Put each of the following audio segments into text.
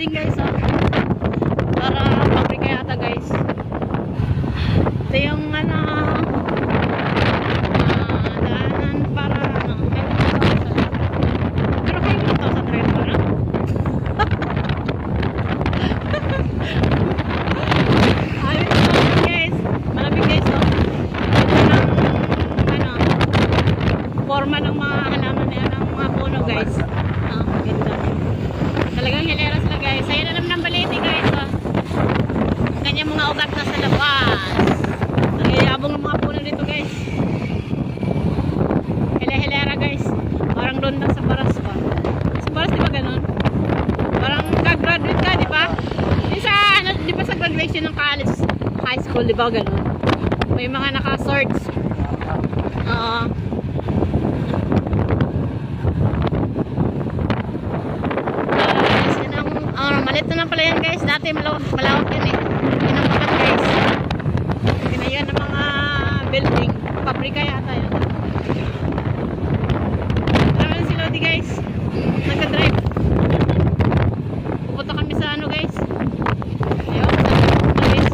building guys, oh. Para pabrika yata guys. Ito yung ano, daanan para ano, pero kayo ito sa trend mo, no? Ayun guys, malamig guys, oh. Ito ng ano, forma ng mga halaman niya, ng mga puno guys. Ganda. Talagang hilera sila guys. Ayan na naman ang baliti guys, oh. Ang kanyang mga ugat na sa labas. Nagyayabong ng mga puno dito guys. Hilera guys. Parang doon lang sa Baras pa. Sa Baras di ba ganun? Parang kag-graduate ka, di ba? Di ba sa graduation ng college, high school, di ba ganun? May mga naka-swords. Oo. Malit na lang pala yan guys. Dati malawak yan eh. Pinampakat guys. Pinayan ng mga building. Pabrika yata yan. Maraming si Lodi guys. Nagka-drive. Pupunta kami sa ano guys. Ayun. Sa guys.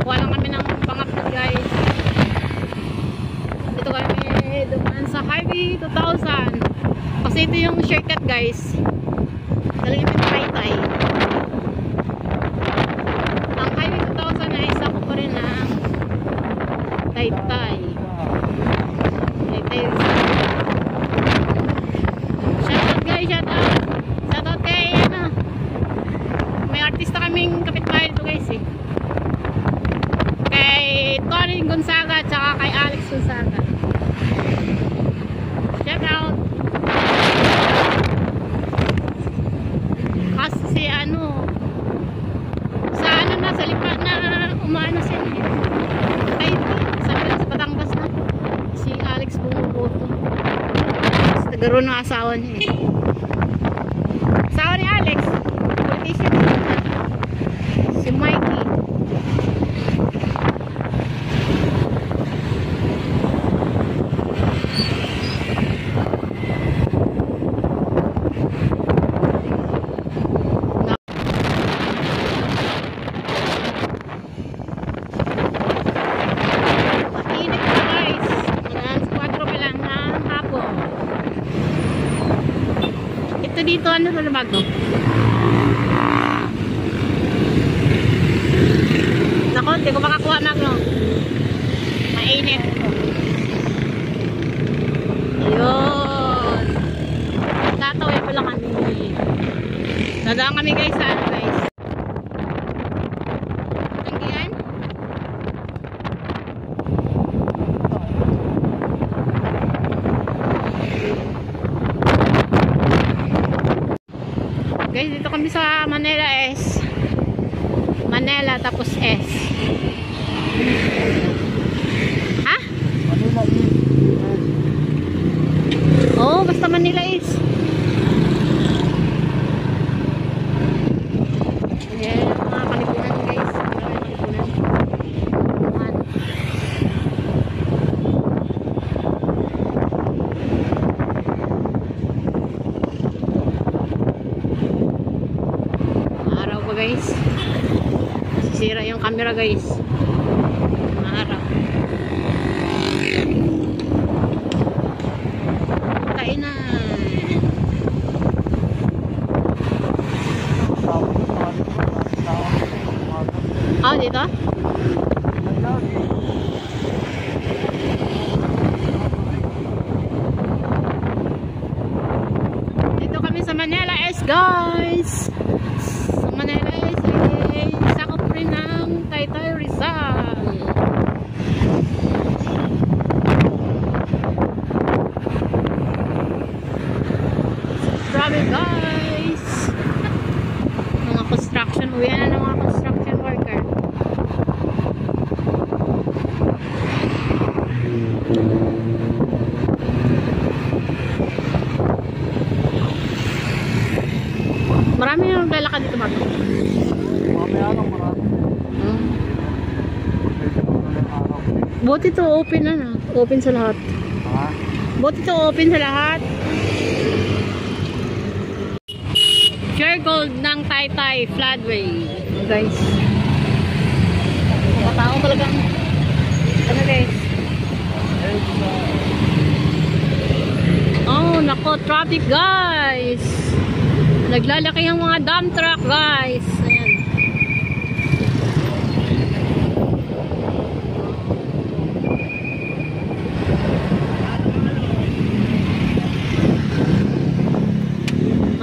Kuha lang kami ng pangapit guys. Dito kami dumaan sa Highway 2000. Kasi ito yung shortcut guys. Talagang yung Taytay. Ang Highway 2000 ay isa ko pa rin ng Taytay. Taytay. Shoutout guys, shoutout. Shoutout kay ano. May artista kaming kapitbahay dito guys eh. Kay Tony Gonzaga at saka kay Alex Gonzaga. Shoutout. Kasi ano sa ano na sa lipa na umaano siya ay sabi lang sa Batangas na si Alex bumuboto tagaroon ng asawa niya eh. Asawa ni Alex politician si Mikey. Dito ano sa labag no? Nako, hindi ko makakuha magno. Mainit. Ayun. Tatawid pala kami. Nadaan kami guys sa ano guys. Tanggihan? Guys, dito kami sa Manila S. Manila tapos S. Ha? Manila S. Oh, basta Manila S. Ayan, mga kalipunan guys. Guys, sisira yung camera guys. Maaraw. Kain na. Oh, dito? Dito kami sa Manila S guys. Manila is sakop rin ng Taytay Rizal. Grabe guys. Mga construction. Uwian na ng mga construction worker. Marami yung lalakad dito ba? Buti to open na na. Open sa lahat. Buti to open sa lahat. Pure gold ng Taytay Floodway. Guys. Mga tao talagang ano guys. Oh, nako, traffic guys. Naglalaki ang mga dump truck guys. Ayan.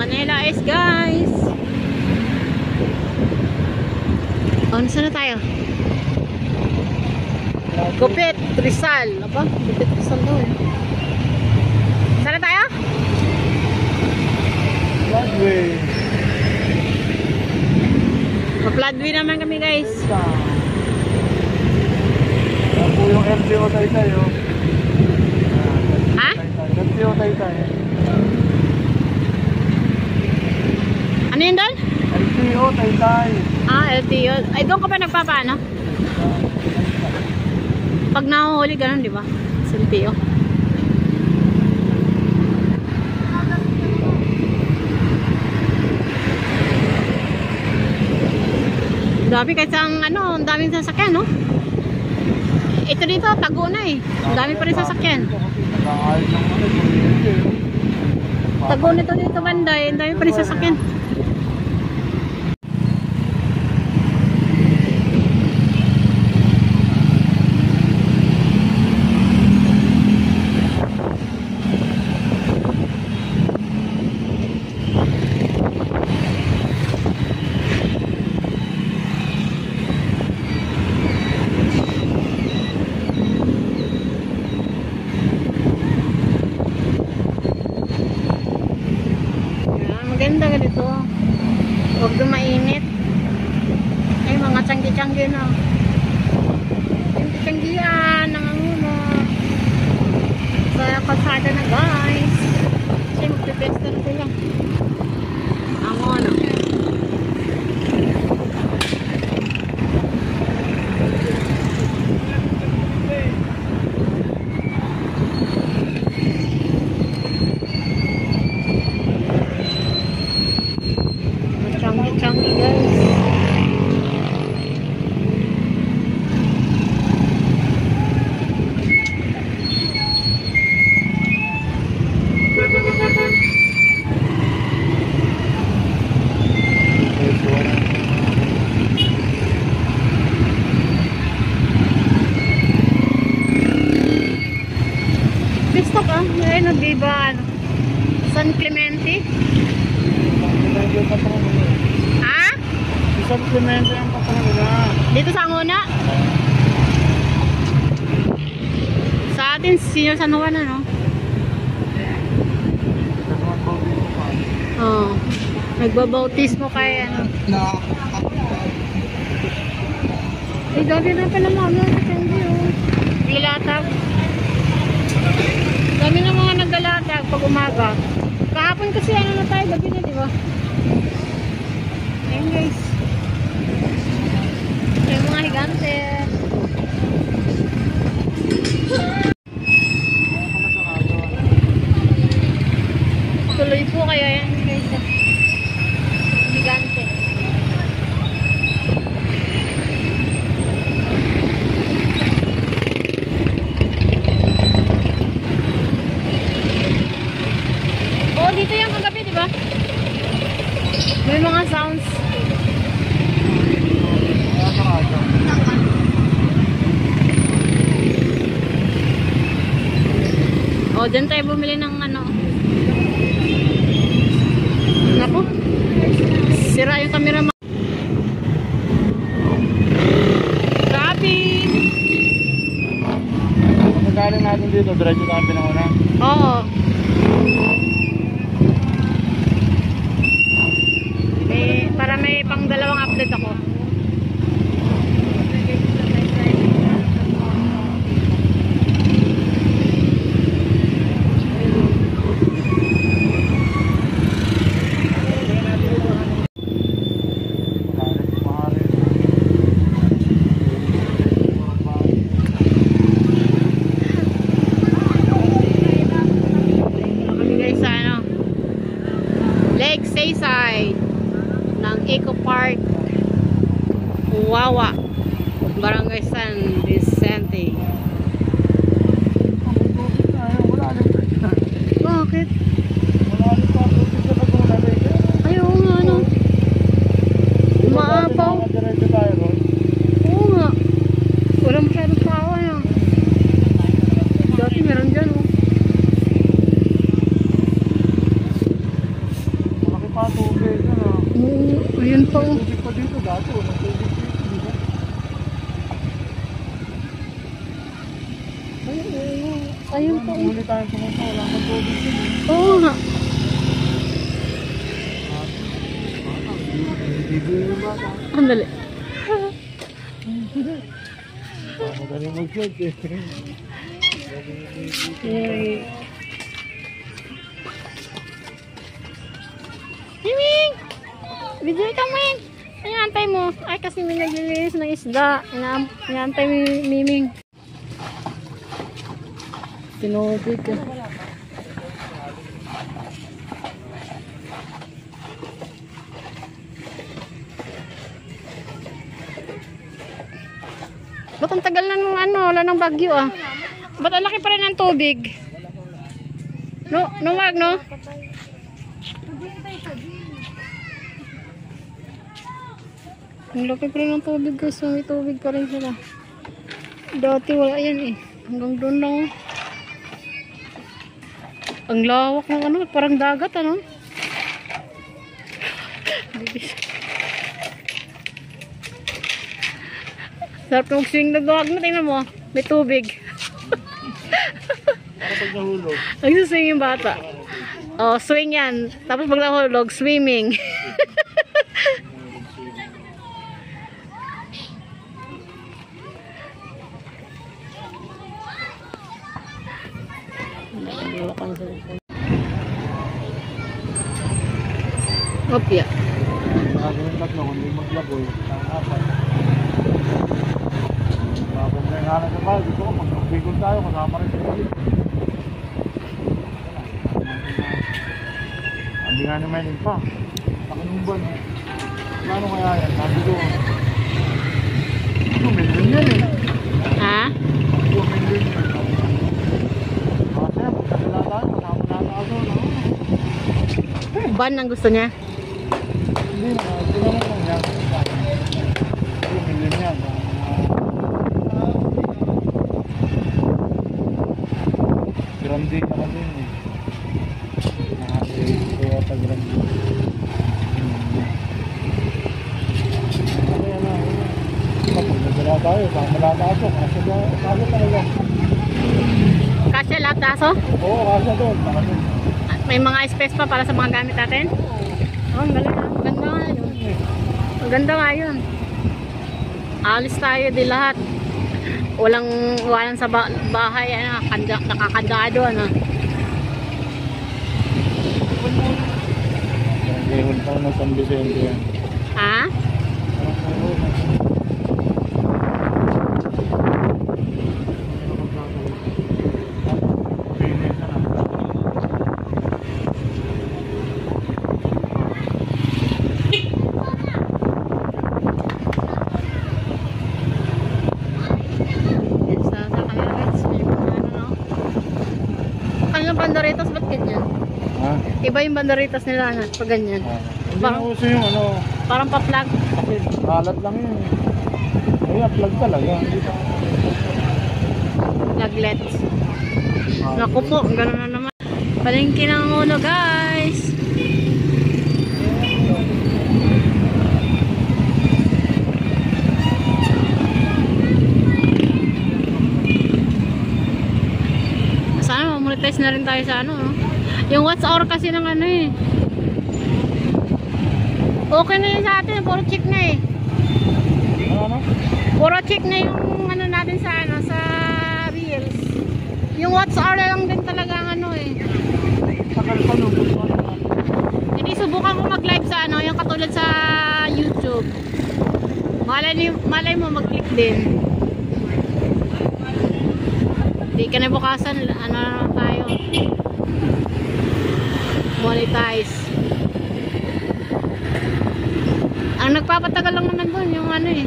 Manila is guys. Oh, saan na tayo? Gupit, Rizal. Aba, Gupit, Rizal daw eh. Saan na tayo? Floodway. Pa-floodway naman kami guys. Yan po yung LTO Taytay, oh. Ha? LTO Taytay. Ano yun doon? LTO Taytay. Ah, LTO. Ay, doon ka ba nagpapaano? Pag nahuhuli, ganun, di ba? Sa LTO. Dami kahit sa ano, ang daming sasakyan, no? Ito dito, tago na eh. Ang dami pa rin sasakyan. Tago nito dito banda eh. Ang dami pa rin sasakyan. Maganda ganito. Huwag na mainit. Ay, mga tiyanggi-tiyanggi na. Tiyanggi-tiyanggian. Nanganguno. Sa kalsada na guys. Kasi magpipesta na sila. Ang ano. Chunky guys. Pista ka? Ay, nagbiba ano? San Clemente? Ha? San Clemente ang patrona nila. Dito sa Angona? Sa atin, Senior San Juan, ano? Oo. Nagbabautismo kay, ano? Ay, dami na pa naman, ano? Naglalatag. Dami na mga naglalatag pag umaga. Kahapon kasi, ano na tayo, gabi na, di ba? Ayun, guys. Yung mga higante. Tuloy po kaya yan guys. Higante. Oh, dito yung kagabi, di ba? May mga sounds. O, dyan tayo bumili ng ano. Naku. Sira yung camera mo. Traffic. Pagkagaling natin dito, diretso tayo pinakuna. Oo. Para may pang dalawang update ako. Lake Sayside. ng Eco Park Wawa, Barangay San Vicente. Wala rin pa. Bakit? Wala rin pa. Sa Laguna Lake. Ayaw nga, no? Maapaw. Diretso tayo ron. Oo nga. Walang masyadong tao, ano? Dati meron dyan, oh. Malaki pa tubig. Ayun pa, oh. Tubig pa dito dati. Walang tubig dito. Diba? Ayun pa, oh. Huli tayo pumunta. Wala kang tubig dito. Oo nga. Andali. Magaling mag-vlog eh. Miming! Video ka, Miming! Inaantay mo. Ay, kasi may naglilinis ng isda. Inaantay mo, Miming. Tinubig ka. Ba't ang tagal na nung ano, wala nang bagyo ah. Ba't ang laki pa rin ng tubig? No, wag no? Ang laki pa rin ng tubig guys, so may tubig pa rin sila. Dati wala yan eh. Hanggang doon lang oh. Ang lawak ng ano, parang dagat ano. Sarap ng swing na gawag mo, tingnan mo. May tubig. Para pag nahulog. Nagsuswing yung bata. Oh, swing yan. Tapos pag nahulog, swimming. Opya. Nakagaling tatlo, kung hindi maglaboy, ang apat. Tapos may halang na ba, gusto ko mag-bigol tayo, kasama rin sa balik. Hindi nga naman yun pa. Nakanumban. Plano kaya yan? Sabi ko, 2 million yan eh. Ha? 2 million yan. Kasi magkasala tayo, kasama natin ako. Ban ang gusto niya. Hindi na, ito naman lang yan. 2 million yan. Grande naman din eh. Kaya pa grande. Kaya na, kapag nagdala tayo, sama lahat aso. Kasi talaga. Kasya lahat aso? Oo, kasi doon. May mga space pa para sa mga gamit natin? Oh, ang galing. Ang ganda nga yun. Ang ganda nga yun. Alis tayo di lahat. Walang sa bahay, ano, nakakandado, ano. Gehon pa ng San Vicente yan. Ha? Banderitas, ba't ganyan? Ha? Iba yung banderitas nila na pag ganyan. Hindi na uso yung ano. Parang pa-plug. Kasi kalat lang yun. Kaya plug talaga. Pluglets. Naku po, gano'n na naman. Palengke ng ulo guys. Sana monetize na rin tayo sa ano, no? Yung watch hour kasi ng ano eh. Okay na yun sa atin, puro check na eh. Ano? Puro check na yung ano natin sa ano, sa reels. Yung watch hour lang din talaga ang ano eh. Takal pa no. Hindi, subukan ko mag-live sa ano, yung katulad sa YouTube. Malay mo mag-click din. Hindi ka na bukasan, ano na tayo. Monetize. Ang nagpapatagal lang naman doon yung ano eh.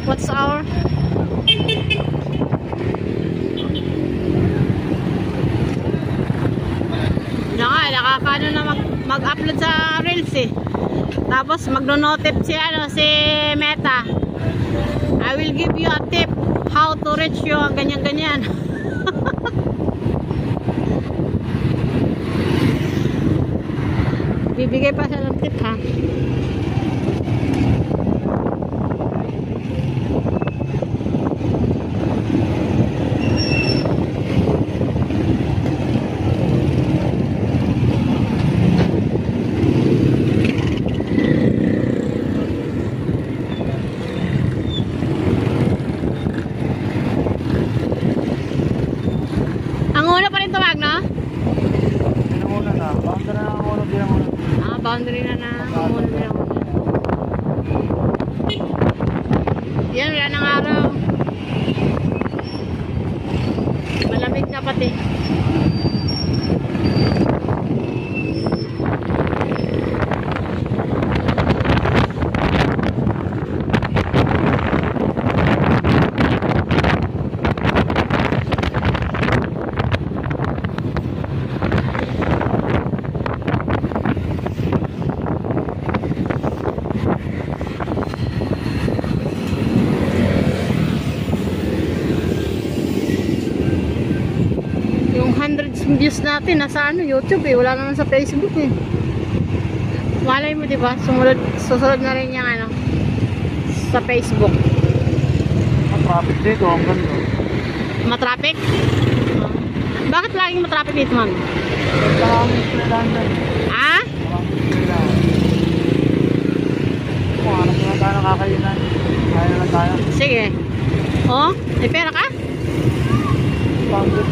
What's our? Nakakano na mag-upload sa Reels eh. Tapos magno-notif si Meta. I will give you a tip how to reach you, ganyan-ganyan. Bibigay pa siya ng tip ha. Ang una pa rin tumag, no? Pinanguna na. Boundary na ang una, pinanguna. Ah, boundary na na. Ang una na. Yan, wala ng araw. Malamig na pati. Hundreds ng views natin nasa YouTube eh, wala naman sa Facebook eh. Malay mo, di ba? Susunod na rin yung sa Facebook. Traffic dito, ang ganda. Matraffic? Bakit laging matraffic dito, ma'am? Maraming kailangan dyan. Ah? Maraming kailangan. Kung hanap na tayo nakakainan, kaya na lang tayo. Sige. Oh, may pera ka? Pounded.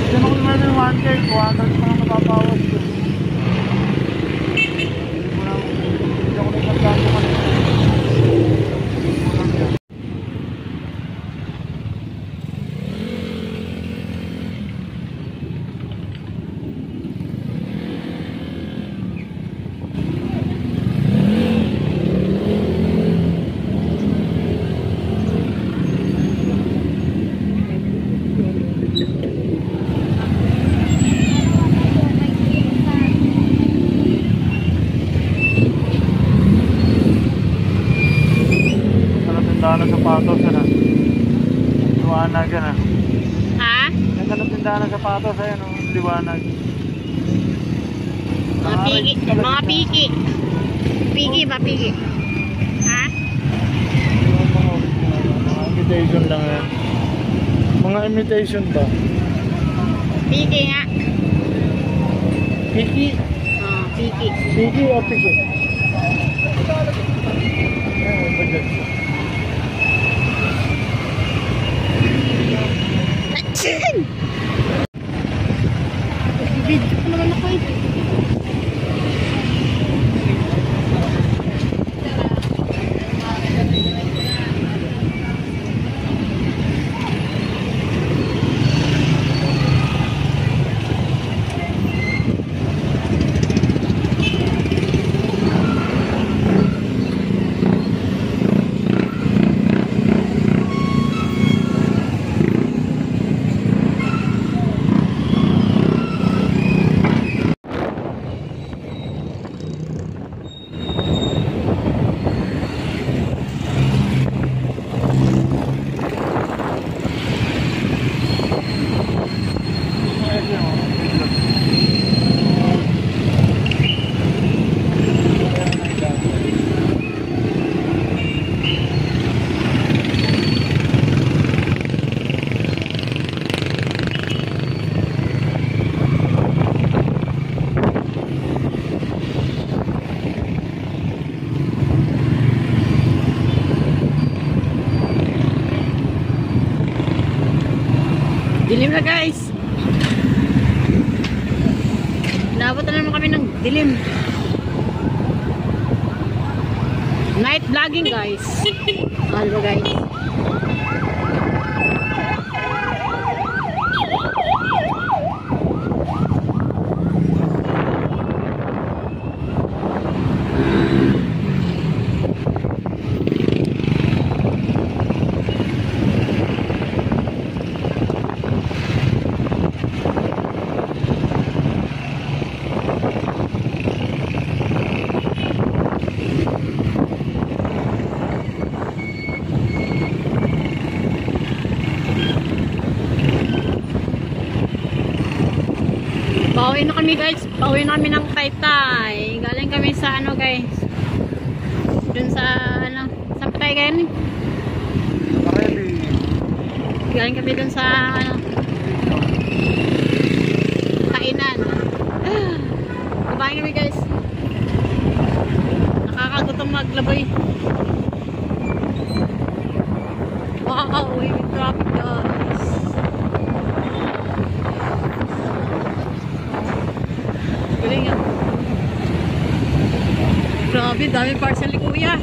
Hindi mo naman yung 1K, 200 pa nga mapapawas ko. Hindi ako nagpagdaan ko kanina. Tindahan ng sapatos na. Liwanag yan ah. Ha? Ganda ng tindahan ng sapatos ayan oh, liwanag. Mga piki. Mga piki. Piki ba, piki? Ha? Mga imitation lang yan. Mga imitation ba? Piki nga. Piki? Oh, piki. Piki o piki? Ayan, budget. Video ko naman ako eh. Dilim na guys. Naabot na naman kami ng dilim. Night vlogging guys. Ano ba guys? kami guys, pauwi namin ng Taytay. Galing kami sa ano guys, dun sa ano, saan pa tayo galing? Karebi. Galing kami dun sa ano, kainan. Kumain kami guys. Nakakagutom maglaboy. Wow, we traffic guys. Galing ah. Grabe, dami parcel ni kuya.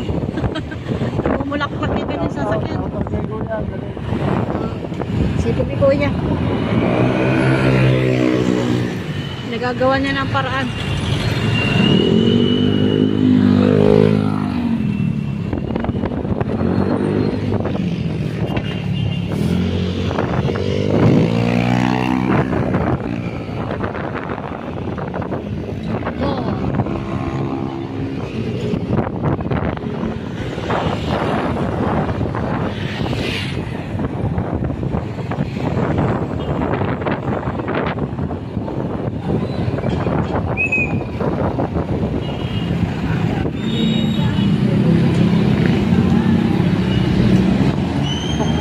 Namumulakpak yung kanyang sasakyan. Sipag ni kuya. Nagagawa niya ng paraan.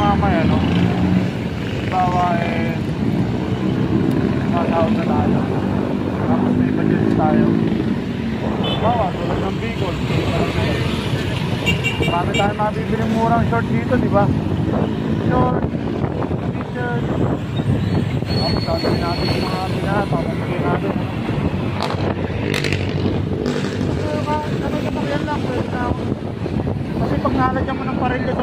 Mamaya, no? Bawa eh, matawag na tayo. Tapos may budget tayo. Bawa, tulad ng Bicol. Marami tayo mabibiling murang short dito, di ba? Short, t-shirt. Tapos gagawin natin yung mga binahan, papamigay natin. Kasi pag nalagyan mo ng parilya